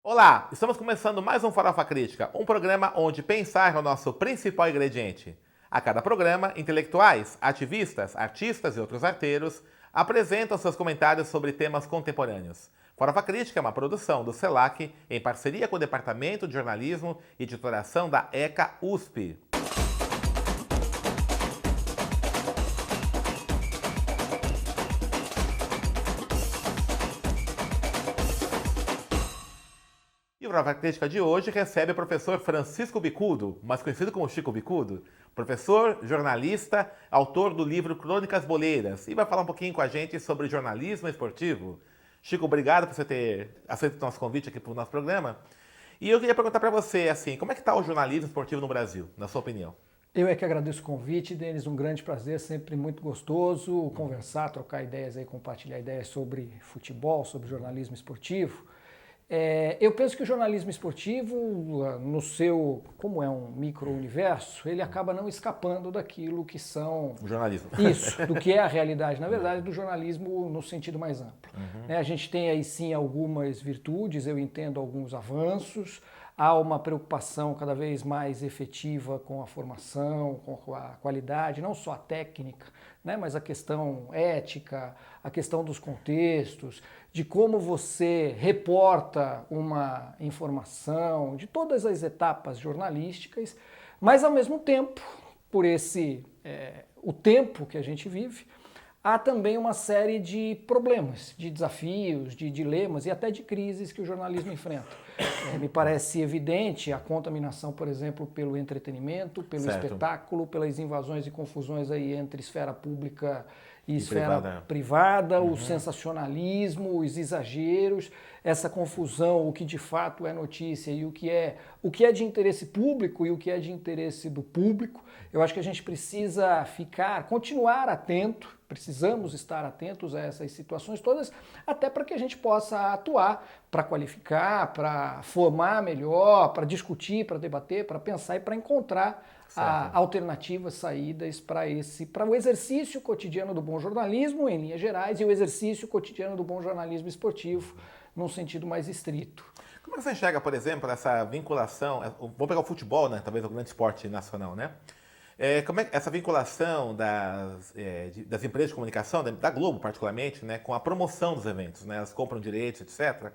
Olá, estamos começando mais um Farofa Crítica, um programa onde pensar é o nosso principal ingrediente. A cada programa, intelectuais, ativistas, artistas e outros arteiros apresentam seus comentários sobre temas contemporâneos. Farofa Crítica é uma produção do CELAC em parceria com o Departamento de Jornalismo e Editoração da ECA USP. E o Farofa Crítica de hoje recebe o professor Francisco Bicudo, mais conhecido como Chico Bicudo, professor, jornalista, autor do livro Crônicas Boleiras, e vai falar um pouquinho com a gente sobre jornalismo esportivo. Chico, obrigado por você ter aceito o nosso convite aqui para o nosso programa. E eu queria perguntar para você, assim, como é que está o jornalismo esportivo no Brasil, na sua opinião? Eu é que agradeço o convite, Denis, um grande prazer, sempre muito gostoso conversar, trocar ideias aí, compartilhar ideias sobre futebol, sobre jornalismo esportivo. Eu penso que o jornalismo esportivo, no seu, como é um micro-universo, ele acaba não escapando daquilo que são O jornalismo. isso, do que é a realidade, na verdade, do jornalismo no sentido mais amplo. Né, a gente tem aí sim algumas virtudes, eu entendo alguns avanços, há uma preocupação cada vez mais efetiva com a formação, com a qualidade, não só a técnica, né, mas a questão ética, a questão dos contextos, de como você reporta uma informação, de todas as etapas jornalísticas, mas ao mesmo tempo, por o tempo que a gente vive, há também uma série de problemas, de desafios, de dilemas e até de crises que o jornalismo enfrenta. Me parece evidente a contaminação, por exemplo, pelo entretenimento, pelo Certo. espetáculo, pelas invasões e confusões aí entre esfera pública e privada. esfera privada, o sensacionalismo, os exageros, essa confusão, o que de fato é notícia e o que é de interesse público e o que é de interesse do público. Eu acho que a gente precisa continuar atento, precisamos estar atentos a essas situações todas, até para que a gente possa atuar, para qualificar, para formar melhor, para discutir, para debater, para pensar e para encontrar alternativas, saídas para o exercício cotidiano do bom jornalismo, em linhas gerais, e o exercício cotidiano do bom jornalismo esportivo, num sentido mais estrito. Como é que você enxerga, por exemplo, essa vinculação? Vou pegar o futebol, né? Talvez o grande esporte nacional, né? Como é que essa vinculação das empresas de comunicação, da Globo particularmente, né, com a promoção dos eventos, né? Elas compram direitos, etc.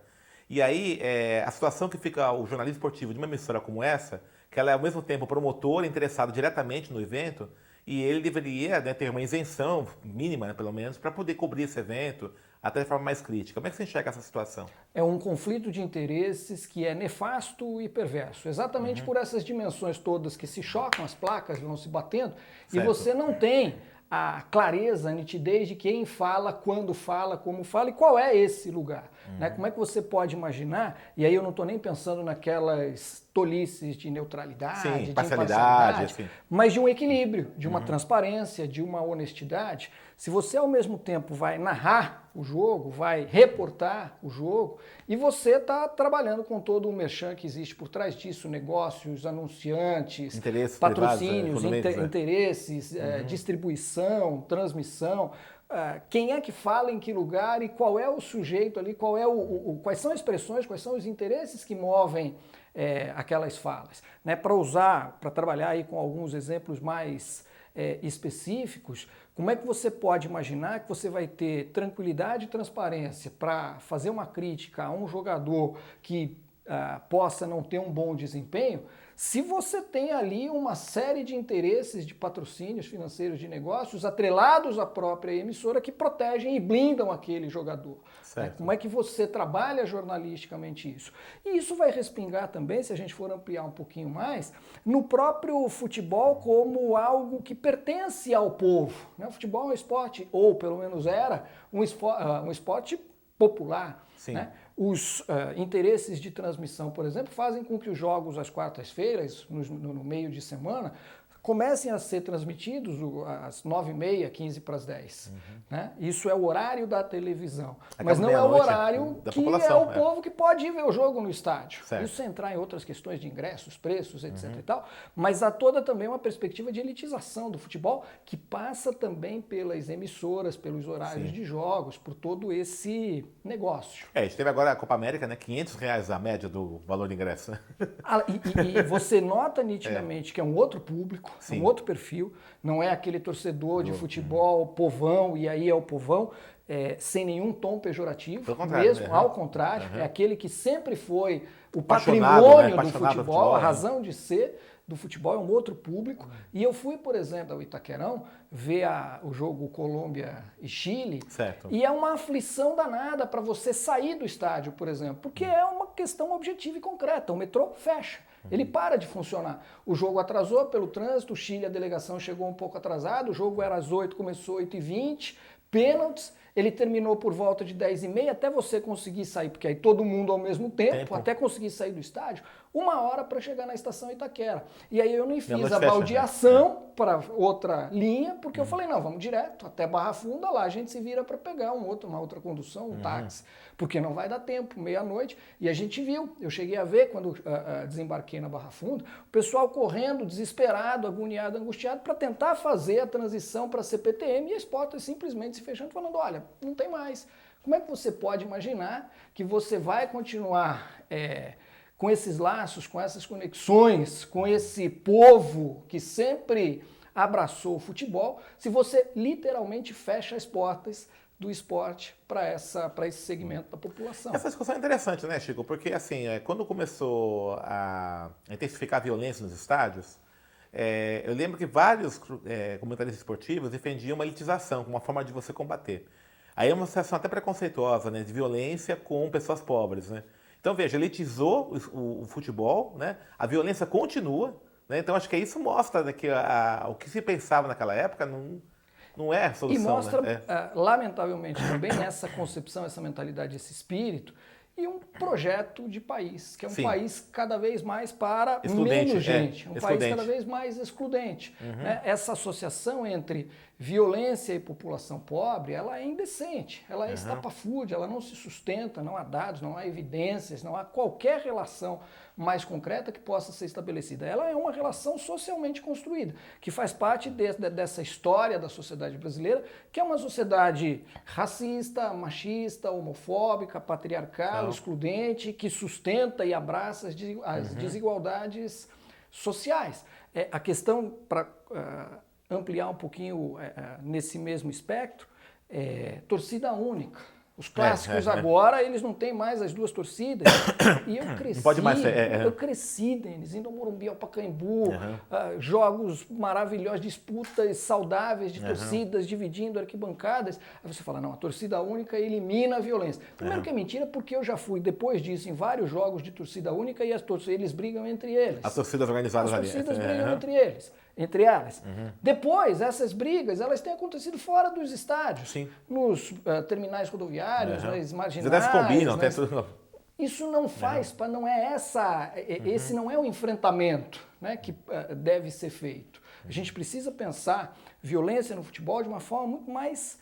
E aí, a situação que fica o jornalismo esportivo de uma emissora como essa, que ela é ao mesmo tempo promotor, interessado diretamente no evento, e ele deveria, né, ter uma isenção mínima, né, pelo menos, para poder cobrir esse evento, até de forma mais crítica. Como é que você enxerga essa situação? É um conflito de interesses que é nefasto e perverso, exatamente por essas dimensões todas que se chocam, as placas vão se batendo, e Certo. você não tem a clareza, a nitidez de quem fala, quando fala, como fala e qual é esse lugar. Né? Como é que você pode imaginar, e aí eu não estou nem pensando naquelas tolices de neutralidade, Sim, de parcialidade, imparcialidade, assim. mas de um equilíbrio, de uma transparência, de uma honestidade. Se você ao mesmo tempo vai narrar o jogo, vai reportar o jogo, e você está trabalhando com todo o merchan que existe por trás disso, negócios, anunciantes, Interesses patrocínios, privados, interesses, distribuição, transmissão. Quem é que fala em que lugar e qual é o sujeito ali, quais são as expressões, quais são os interesses que movem aquelas falas. Né? Para trabalhar aí com alguns exemplos mais específicos, como é que você pode imaginar que você vai ter tranquilidade e transparência para fazer uma crítica a um jogador que possa não ter um bom desempenho, se você tem ali uma série de interesses de patrocínios financeiros de negócios atrelados à própria emissora que protegem e blindam aquele jogador. Certo. Como é que você trabalha jornalisticamente isso? E isso vai respingar também, se a gente for ampliar um pouquinho mais, no próprio futebol como algo que pertence ao povo. Né? O futebol é um esporte, ou pelo menos era, um esporte popular. Sim. Né? Os interesses de transmissão, por exemplo, fazem com que os jogos às quartas-feiras, no meio de semana, comecem a ser transmitidos às 9h30, 15 para as 10. Né? Isso é o horário da televisão. Mas não é o horário que é o povo que pode ir ver o jogo no estádio. Certo. Isso entrar em outras questões de ingressos, preços, etc. e tal. Mas há toda também uma perspectiva de elitização do futebol que passa também pelas emissoras, pelos horários de jogos, por todo esse negócio. A gente teve agora a Copa América, né? R$500 a média do valor de ingresso. E você nota nitidamente que é um outro público, um outro perfil, não é aquele torcedor de futebol, povão, e aí é o povão, sem nenhum tom pejorativo, mesmo, ao contrário, é aquele que sempre foi o patrimônio do futebol, a razão de ser do futebol, é um outro público. E eu fui, por exemplo, ao Itaquerão ver o jogo Colômbia e Chile, e é uma aflição danada para você sair do estádio, por exemplo, porque é uma questão objetiva e concreta. O metrô fecha. Ele para de funcionar. O jogo atrasou pelo trânsito, o Chile, a delegação chegou um pouco atrasado, o jogo era às 8, começou 8h20, pênaltis, ele terminou por volta de 10h30, até você conseguir sair, porque aí todo mundo ao mesmo tempo, até conseguir sair do estádio, 1 hora para chegar na estação Itaquera. E aí eu nem fiz a baldeação para outra linha, porque eu falei, não, vamos direto até Barra Funda, lá a gente se vira para pegar uma outra condução, um táxi, porque não vai dar tempo, meia-noite. E a gente viu, eu cheguei a ver quando desembarquei na Barra Funda, o pessoal correndo, desesperado, agoniado, angustiado, para tentar fazer a transição para a CPTM e as portas simplesmente se fechando, falando, olha, não tem mais. Como é que você pode imaginar que você vai continuar com esses laços, com essas conexões, com esse povo que sempre abraçou o futebol, se você literalmente fecha as portas do esporte para esse segmento da população? Essa discussão é interessante, né, Chico? Porque, assim, quando começou a intensificar a violência nos estádios, eu lembro que vários comentaristas esportivos defendiam uma elitização como uma forma de você combater. Aí é uma situação até preconceituosa, né, de violência com pessoas pobres, né? Então, veja, elitizou o futebol, né? A violência continua, né? Então, acho que isso mostra, né, que o que se pensava naquela época não é a solução. E mostra, né? lamentavelmente, também essa concepção, essa mentalidade, esse espírito, e um projeto de país, que é um país cada vez mais para menos gente, um país cada vez mais excludente. Né? Essa associação entre violência e população pobre, ela é indecente, ela é estapafúrdia, ela não se sustenta, não há dados, não há evidências, não há qualquer relação mais concreta que possa ser estabelecida. Ela é uma relação socialmente construída, que faz parte dessa história da sociedade brasileira, que é uma sociedade racista, machista, homofóbica, patriarcal, excludente, que sustenta e abraça as desigualdades sociais. A questão, para ampliar um pouquinho nesse mesmo espectro, torcida única. Os clássicos agora, eles não têm mais as duas torcidas. E eu cresci, eu cresci, Denis, indo ao Morumbi, ao Pacaembu, jogos maravilhosos, disputas saudáveis de torcidas, dividindo arquibancadas. Aí você fala, não, a torcida única elimina a violência. Primeiro que é mentira, porque eu já fui, depois disso, em vários jogos de torcida única e eles brigam entre eles. As torcidas organizadas ali. As torcidas brigam entre elas. Depois, essas brigas, elas têm acontecido fora dos estádios, nos terminais rodoviários, nas marginais. Eles combinam, até tudo. Isso não faz, não é esse não é o enfrentamento, né, que deve ser feito. A gente precisa pensar violência no futebol de uma forma muito mais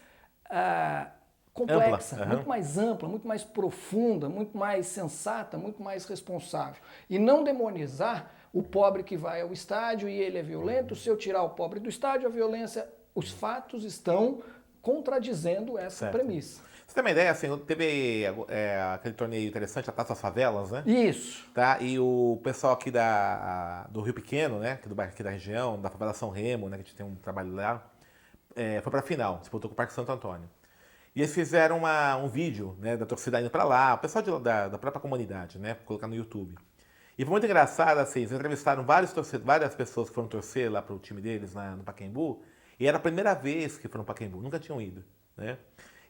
complexa, muito mais ampla, muito mais profunda, muito mais sensata, muito mais responsável. E não demonizar o pobre que vai ao estádio e ele é violento. Se eu tirar o pobre do estádio, a violência, os fatos estão contradizendo essa premissa. Você tem uma ideia, assim, teve aquele torneio interessante, a Taça das Favelas, né? Isso. Tá? E o pessoal aqui do Rio Pequeno, né? Aqui do bairro aqui da região, da favela São Remo, né? Que a gente tem um trabalho lá, foi pra final, disputou com o Parque Santo Antônio. E eles fizeram um vídeo, né, da torcida indo pra lá, o pessoal da própria comunidade, né? Colocar no YouTube. E foi muito engraçado, assim, eles entrevistaram várias pessoas que foram torcer lá pro time deles no Pacaembu, e era a primeira vez que foram no Pacaembu, nunca tinham ido, né?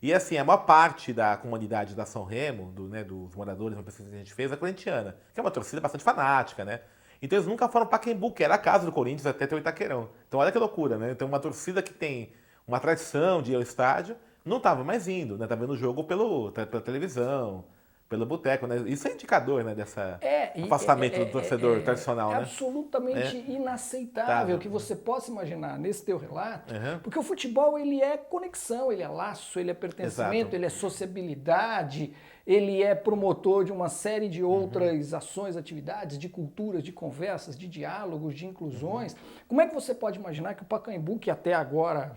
E assim, a maior parte da comunidade da São Remo, dos moradores, uma pesquisa que a gente fez, é corintiana, que é uma torcida bastante fanática, né? Então eles nunca foram no Pacaembu, que era a casa do Corinthians até ter o Itaquerão. Então olha que loucura, né? Então uma torcida que tem uma tradição de ir ao estádio, não estava mais indo, né? Tá vendo o jogo pela televisão, pelo boteco, né? Isso é indicador, né, dessa E afastamento do torcedor tradicional, é né? absolutamente inaceitável que você possa imaginar nesse teu relato, porque o futebol ele é conexão, ele é laço, ele é pertencimento, Exato. ele é sociabilidade, ele é promotor de uma série de outras ações, atividades, de culturas, de conversas, de diálogos, de inclusões. Como é que você pode imaginar que o Pacaembu, que até agora,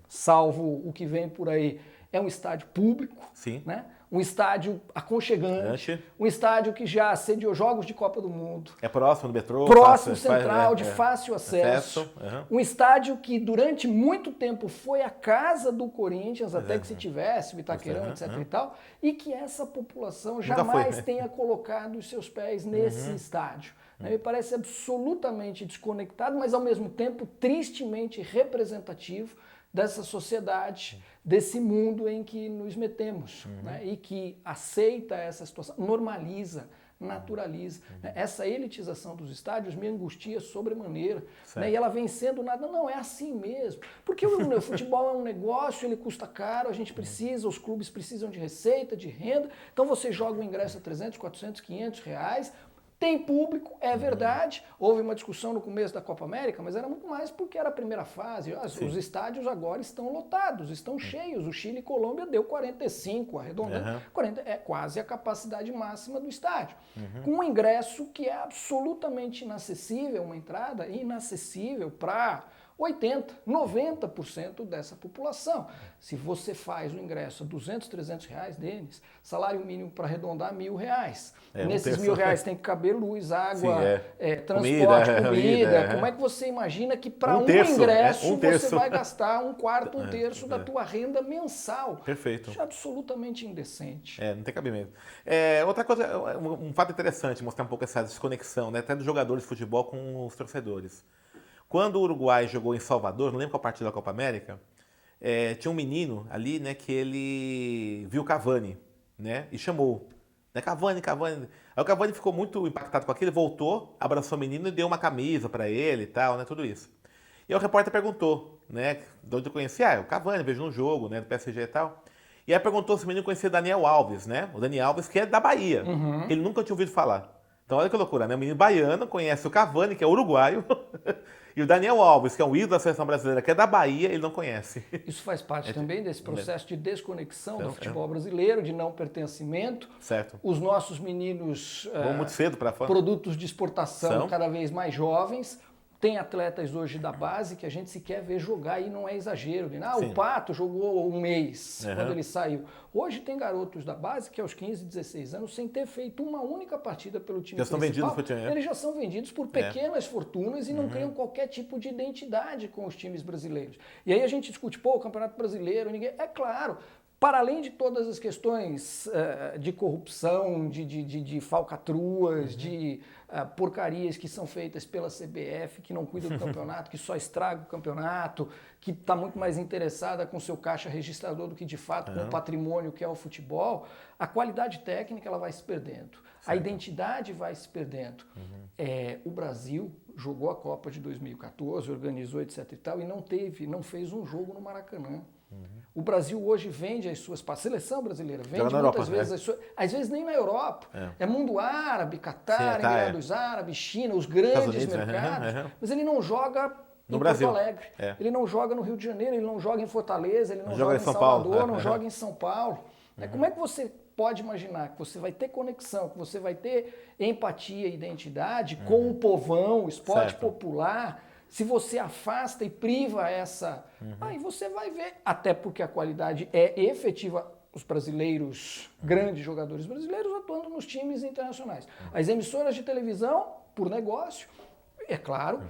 salvo o que vem por aí, é um estádio público, Sim. né? Um estádio aconchegante, um estádio que já sediou jogos de Copa do Mundo. É próximo do metrô. Próximo, central, de fácil acesso. Um estádio que durante muito tempo foi a casa do Corinthians, até que se tivesse o Itaquerão, etc e tal, e que essa população jamais tenha colocado os seus pés nesse estádio. Me parece absolutamente desconectado, mas ao mesmo tempo tristemente representativo dessa sociedade, desse mundo em que nos metemos, né? E que aceita essa situação, normaliza, naturaliza. Né? Essa elitização dos estádios me angustia sobremaneira, né? E ela vem sendo nada, não, é assim mesmo. Porque o futebol é um negócio, ele custa caro, a gente precisa, os clubes precisam de receita, de renda, então você joga o ingresso a 300, 400, 500 reais, tem público, é verdade. Houve uma discussão no começo da Copa América, mas era muito mais porque era a primeira fase. Os estádios agora estão lotados, estão cheios. O Chile e Colômbia deu 45, arredondando, 40, é quase a capacidade máxima do estádio. Com um ingresso que é absolutamente inacessível, uma entrada inacessível para 80%, 90% dessa população. Se você faz o ingresso a 200, 300 reais, Denis, salário mínimo para arredondar R$1.000. Nesses R$1.000 tem que caber luz, água, transporte, comida. Como é que você imagina que para um ingresso você vai gastar um quarto, um terço da tua renda mensal? Perfeito. Isso é absolutamente indecente. Não tem cabimento. Outra coisa, um fato interessante, mostrar um pouco essa desconexão, né, até dos jogadores de futebol com os torcedores. Quando o Uruguai jogou em Salvador, não lembro qual partida da Copa América, tinha um menino ali, né, que ele viu o Cavani, né, e chamou, né, Cavani, Cavani. Aí o Cavani ficou muito impactado com aquilo, voltou, abraçou o menino e deu uma camisa para ele e tal, né, tudo isso. E aí o repórter perguntou, né, de onde eu conhecia, é o Cavani, vejo no jogo, né, do PSG e tal. E aí perguntou se o menino conhecia o Daniel Alves, né, o Daniel Alves que é da Bahia, que ele nunca tinha ouvido falar. Então olha que loucura, né, o menino baiano conhece o Cavani, que é uruguaio, e o Daniel Alves, que é um ídolo da seleção brasileira, que é da Bahia, ele não conhece. Isso faz parte também desse processo de desconexão do futebol brasileiro, de não pertencimento. Certo. Os nossos meninos, vão muito cedo para fora. Produtos de exportação cada vez mais jovens. Tem atletas hoje da base que a gente sequer vê jogar e não é exagero. O Pato jogou um mês quando ele saiu. Hoje tem garotos da base que aos 15, 16 anos, sem ter feito uma única partida pelo time já principal, são vendidos, eles já são vendidos por pequenas fortunas e não criam qualquer tipo de identidade com os times brasileiros. E aí a gente discute, o Campeonato Brasileiro, ninguém... É claro, para além de todas as questões de corrupção, de falcatruas, de porcarias que são feitas pela CBF, que não cuida do campeonato, que só estraga o campeonato, que está muito mais interessada com o seu caixa registrador do que de fato com o patrimônio que é o futebol, a qualidade técnica ela vai se perdendo, a identidade vai se perdendo. O Brasil jogou a Copa de 2014, organizou etc e tal, e não fez um jogo no Maracanã. O Brasil hoje vende as suas... A seleção brasileira vende muitas vezes as suas... Às vezes nem na Europa. É mundo árabe, Catar, Emirados Árabes, China, os grandes mercados. Mas ele não joga em Porto Alegre. Ele não joga no Rio de Janeiro, ele não joga em Fortaleza, ele não joga em Salvador, não joga em São Paulo. Como é que você pode imaginar que você vai ter conexão, que você vai ter empatia e identidade com o povão, o esporte popular... Se você afasta e priva essa, aí você vai ver, até porque a qualidade é efetiva, os brasileiros, grandes jogadores brasileiros atuando nos times internacionais. As emissoras de televisão, por negócio, é claro,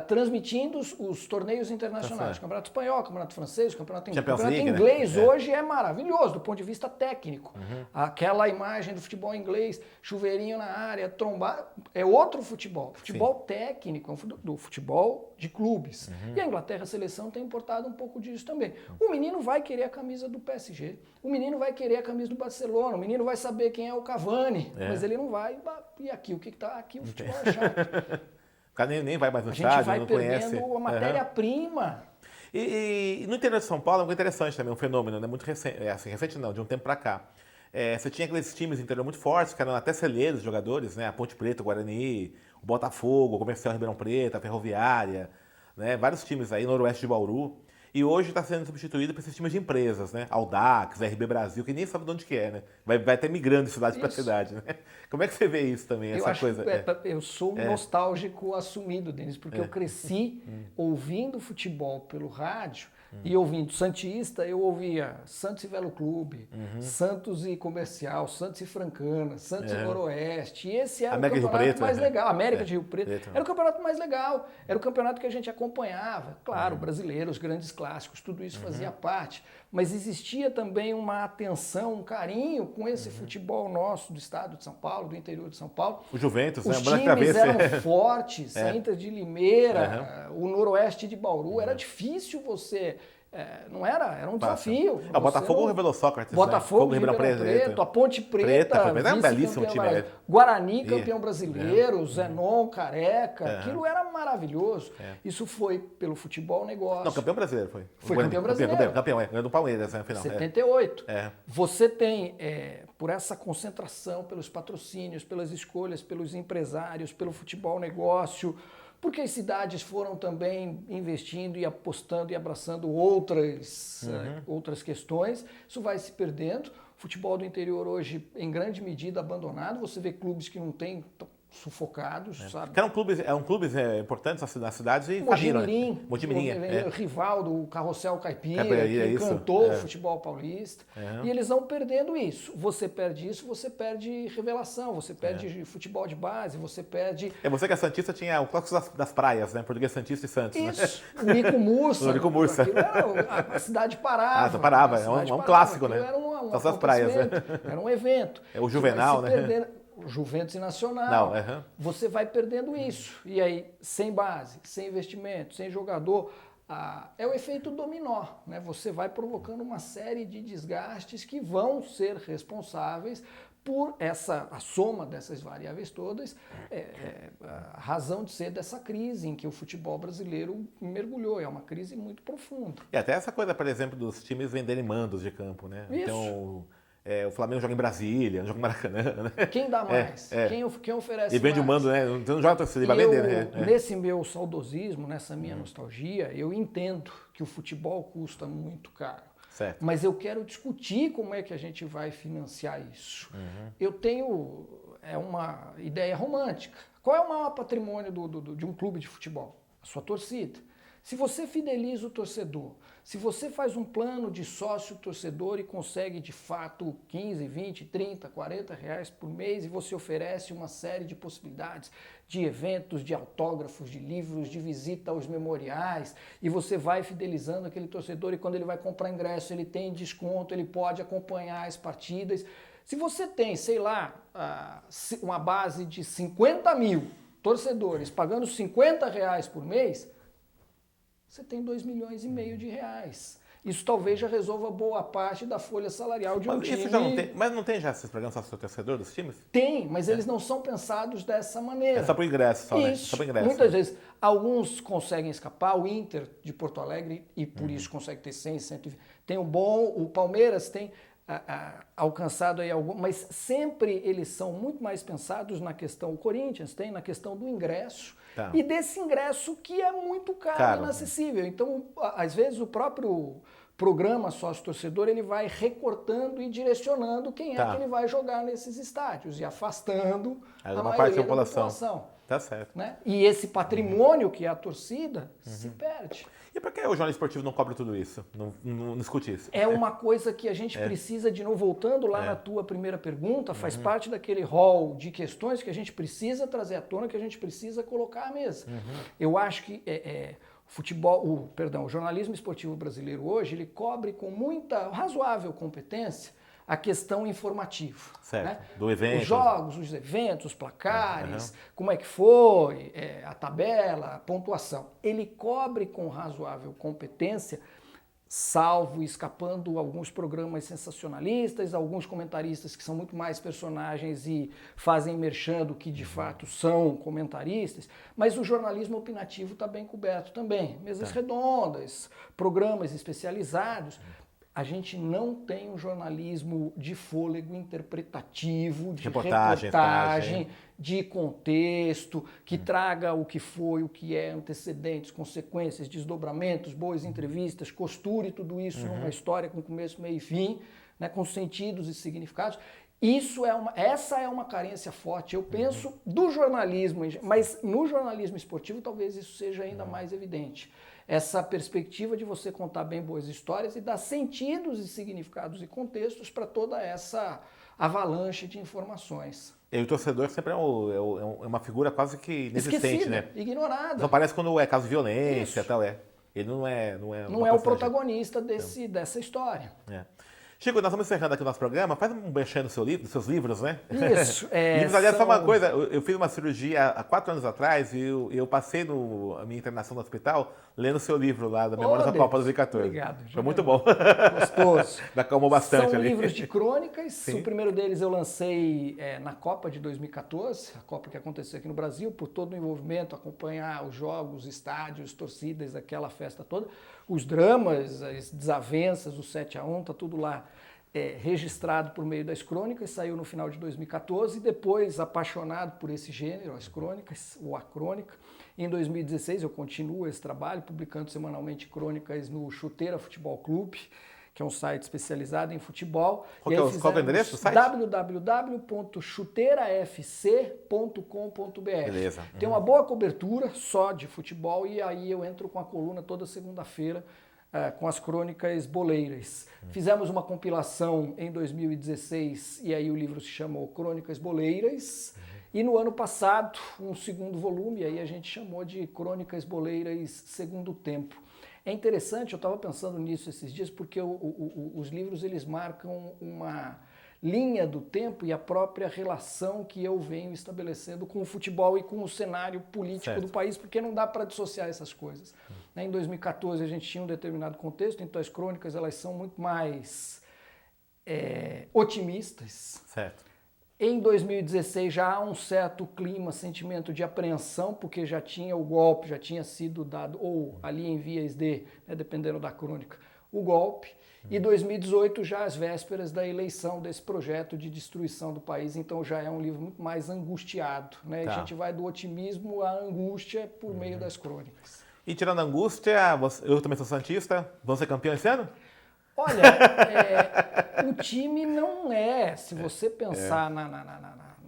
transmitindo os torneios internacionais, Campeonato Espanhol, Campeonato Francês, Campeonato Inglês, hoje é maravilhoso do ponto de vista técnico. Aquela imagem do futebol inglês, chuveirinho na área, trombar, é outro futebol. Futebol técnico, do futebol de clubes. E a Inglaterra, a seleção, tem importado um pouco disso também. O menino vai querer a camisa do PSG, o menino vai querer a camisa do Barcelona, o menino vai saber quem é o Cavani, mas ele não vai, e aqui, o que está aqui? O futebol é chato. O cara nem vai mais no estádio, não conhece. A gente vai perdendo a matéria-prima. E no interior de São Paulo é muito interessante também, um fenômeno, né? Muito recente, recente não, de um tempo para cá. você tinha aqueles times interior muito fortes, que eram até celeiros jogadores, né? A Ponte Preta, o Guarani, o Botafogo, o Comercial Ribeirão Preto, a Ferroviária, né? Vários times aí, Noroeste de Bauru. E hoje está sendo substituído por esses times de empresas, né? Audax, RB Brasil, que nem sabe de onde que é, né? Vai até migrando de cidade para cidade, né? Como é que você vê isso também, essa coisa? Eu sou um nostálgico assumido, Denis, porque eu cresci ouvindo futebol pelo rádio e ouvindo Santista, eu ouvia Santos e Velo Clube, Santos e Comercial, Santos e Francana, Santos e Noroeste. E esse era América o campeonato Rio Preto, mais legal. América de Rio Preto. Preto. Era o campeonato mais legal. Era o campeonato que a gente acompanhava. Claro, brasileiro, os grandes clássicos, tudo isso fazia parte. Mas existia também uma atenção, um carinho com esse futebol nosso do estado de São Paulo, do interior de São Paulo. O Juventus, os né? times eram fortes, a Inter de Limeira, o Noroeste de Bauru. Era difícil você... não era um desafio. O Botafogo revelou Sócrates, Botafogo, né? Ribeirão Preto, a Ponte Preta, é um belíssimo time. Guarani, campeão brasileiro, Zenon, Careca, aquilo era maravilhoso. Isso foi pelo futebol negócio. Não, campeão brasileiro foi. Foi campeão brasileiro. Campeão, ganhou do Palmeiras, né, no final. 78. Você tem, por essa concentração, pelos patrocínios, pelas escolhas, pelos empresários, pelo futebol negócio, porque as cidades foram também investindo e apostando e abraçando outras questões, isso vai se perdendo. O futebol do interior hoje, em grande medida, abandonado. Você vê clubes que não têm, sufocados, sabe? Que eram clubes importantes nas cidades e Mojimirim, Mojimirim, rival do Carrossel Caipira, que encantou o futebol paulista. E eles vão perdendo isso. Você perde isso, você perde revelação, você perde futebol de base, você perde... Você que é santista tinha o clássico das praias, né? Português Santista e Santos. Isso, né? O Nico Mursa. O Nico Mursa. A cidade parava. Parava, é um clássico, né? Era um das praias, né? Era um evento. O Juvenal, né? Juventus e Nacional. Você vai perdendo isso. E aí, sem base, sem investimento, sem jogador, é o efeito dominó, né? Você vai provocando uma série de desgastes que vão ser responsáveis por a soma dessas variáveis todas, a razão de ser dessa crise em que o futebol brasileiro mergulhou. É uma crise muito profunda. E até essa coisa, por exemplo, dos times venderem mandos de campo, né? Isso. Então, o Flamengo joga em Brasília, joga em Maracanã, né? Quem dá mais? Quem oferece mais? E vende o mando, né? Você não joga torcida, ele vai vender, né? Nesse meu saudosismo, nessa minha nostalgia, eu entendo que o futebol custa muito caro. Certo. Mas eu quero discutir como é que a gente vai financiar isso. Eu tenho uma ideia romântica. Qual é o maior patrimônio de um clube de futebol? A sua torcida. Se você fideliza o torcedor, se você faz um plano de sócio-torcedor e consegue de fato 15, 20, 30, 40 reais por mês e você oferece uma série de possibilidades de eventos, de autógrafos, de livros, de visita aos memoriais e você vai fidelizando aquele torcedor e quando ele vai comprar ingresso ele tem desconto, ele pode acompanhar as partidas. Se você tem, sei lá, uma base de 50 mil torcedores pagando 50 reais por mês, você tem 2,5 milhões de reais. Isso talvez já resolva boa parte da folha salarial de um time. Isso já não tem, mas não tem já esses programas sócio-torcedor dos times? Tem, mas eles não são pensados dessa maneira. É só para o ingresso, só, isso. né? Só para ingresso. Muitas vezes, alguns conseguem escapar, o Inter de Porto Alegre, e por isso consegue ter 100, 120. Tem o Palmeiras tem alcançado aí algum, mas sempre eles são muito mais pensados na questão, o Corinthians tem na questão do ingresso, e desse ingresso que é muito caro e inacessível. Então, às vezes, o próprio programa sócio-torcedor, ele vai recortando e direcionando quem é que ele vai jogar nesses estádios e afastando a maioria da população. Tá certo. Né? E esse patrimônio que é a torcida se perde. E por que o jornal esportivo não cobra tudo isso? Não discute isso? É uma coisa que a gente precisa, de novo, voltando lá na tua primeira pergunta, faz parte daquele rol de questões que a gente precisa trazer à tona, que a gente precisa colocar à mesa. Eu acho que o jornalismo esportivo brasileiro hoje, ele cobre com muita razoável competência a questão informativa. Certo, né? do evento. Os jogos, os eventos, os placares, como é que foi, a tabela, a pontuação. Ele cobre com razoável competência, salvo escapando alguns programas sensacionalistas, alguns comentaristas que são muito mais personagens e fazem merchan do que de fato são comentaristas, mas o jornalismo opinativo está bem coberto também. Mesas redondas, programas especializados. a gente não tem um jornalismo de fôlego interpretativo, de reportagem, de contexto, que traga o que foi, o que é, antecedentes, consequências, desdobramentos, boas entrevistas, costure tudo isso numa história com começo, meio e fim, né, com sentidos e significados. Essa é uma carência forte, eu penso, do jornalismo, mas no jornalismo esportivo talvez isso seja ainda mais evidente. Essa perspectiva de você contar bem boas histórias e dar sentidos e significados e contextos para toda essa avalanche de informações. E o torcedor sempre é uma figura quase que inexistente, Esquecida, né? ignorada. Só aparece quando é caso de violência e tal, Ele não é o protagonista dessa história. Chico, nós estamos encerrando aqui o nosso programa. Faz um merchan dos seus livros, né? Isso. Livros, aliás, só uma coisa. Eu fiz uma cirurgia há 4 anos atrás e eu passei a minha internação no hospital lendo o seu livro lá, da Memórias da Copa 2014. Obrigado. Foi muito bom. Gostoso. Me acalmou bastante São ali. livros de crônicas. Sim. O primeiro deles eu lancei na Copa de 2014, a Copa que aconteceu aqui no Brasil, por todo o envolvimento, acompanhar os jogos, estádios, torcidas, aquela festa toda. Os dramas, as desavenças, o 7-1, tá tudo lá registrado por meio das crônicas, saiu no final de 2014 e depois, apaixonado por esse gênero, as crônicas, ou a crônica, em 2016 eu continuo esse trabalho, publicando semanalmente crônicas no Chuteira Futebol Clube, que é um site especializado em futebol. Qual é o endereço do site? www.chuteirafc.com.br. Beleza. Tem uma boa cobertura só de futebol e aí eu entro com a coluna toda segunda-feira com as crônicas boleiras. Fizemos uma compilação em 2016 e aí o livro se chamou Crônicas Boleiras. E no ano passado, um segundo volume, aí a gente chamou de Crônicas Boleiras Segundo Tempo. É interessante, eu estava pensando nisso esses dias, porque os livros eles marcam uma linha do tempo e a própria relação que eu venho estabelecendo com o futebol e com o cenário político do país, porque não dá para dissociar essas coisas. Em 2014 a gente tinha um determinado contexto, então as crônicas elas são muito mais otimistas. Certo. Em 2016 já há um certo clima, sentimento de apreensão, porque já tinha o golpe, já tinha sido dado, ou ali em vias de, dependendo da crônica, o golpe. E 2018 já às vésperas da eleição desse projeto de destruição do país, então já é um livro muito mais angustiado. Né? Tá. A gente vai do otimismo à angústia por meio das crônicas. E tirando a angústia, eu também sou santista, vão ser campeão esse ano? Olha, o time não é, se você pensar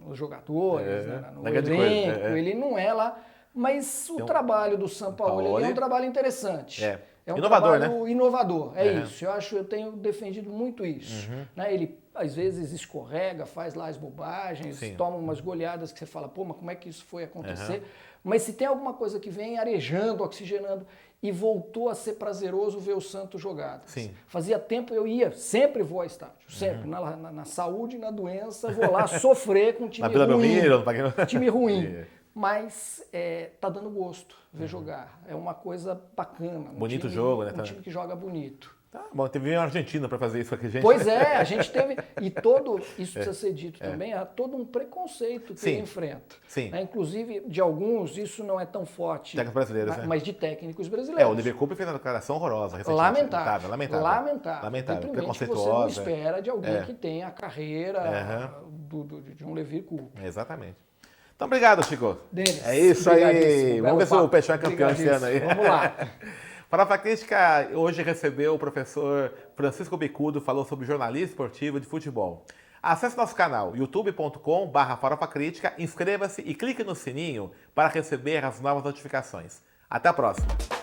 nos jogadores, no elenco, ele não é lá, mas o trabalho do Sampaoli é um trabalho interessante. É um inovador, trabalho inovador, isso. Eu tenho defendido muito isso. Né? Ele, às vezes, escorrega, faz lá as bobagens, toma umas goleadas que você fala, pô, mas como é que isso foi acontecer? Mas se tem alguma coisa que vem arejando, oxigenando, e voltou a ser prazeroso ver o Santos jogar. Fazia tempo sempre vou ao estádio, sempre, na saúde e na doença, vou lá sofrer com um time ruim. Time ruim. Mas tá dando gosto ver jogar. É uma coisa bacana. Bonito jogo, né? Um time que joga bonito. Tá bom, teve uma Argentina para fazer isso aqui, gente. Pois é, a gente teve. E isso precisa ser dito também, há todo um preconceito que ele enfrenta. Inclusive, de alguns, isso não é tão forte. Técnicos brasileiros, mas de técnicos brasileiros. O Liverpool fez uma declaração horrorosa recentemente. Lamentável. Preconceituosa. Você não espera de alguém que tem a carreira de um Levi Coupe. Exatamente. Então, obrigado, Chico. Denis, é isso aí. Vamos ver se o Peixão é campeão esse ano aí. Vamos lá. Farofa Crítica hoje recebeu o professor Francisco Bicudo, falou sobre jornalismo esportivo de futebol. Acesse nosso canal youtube.com/farofacrítica, inscreva-se e clique no sininho para receber as novas notificações. Até a próxima!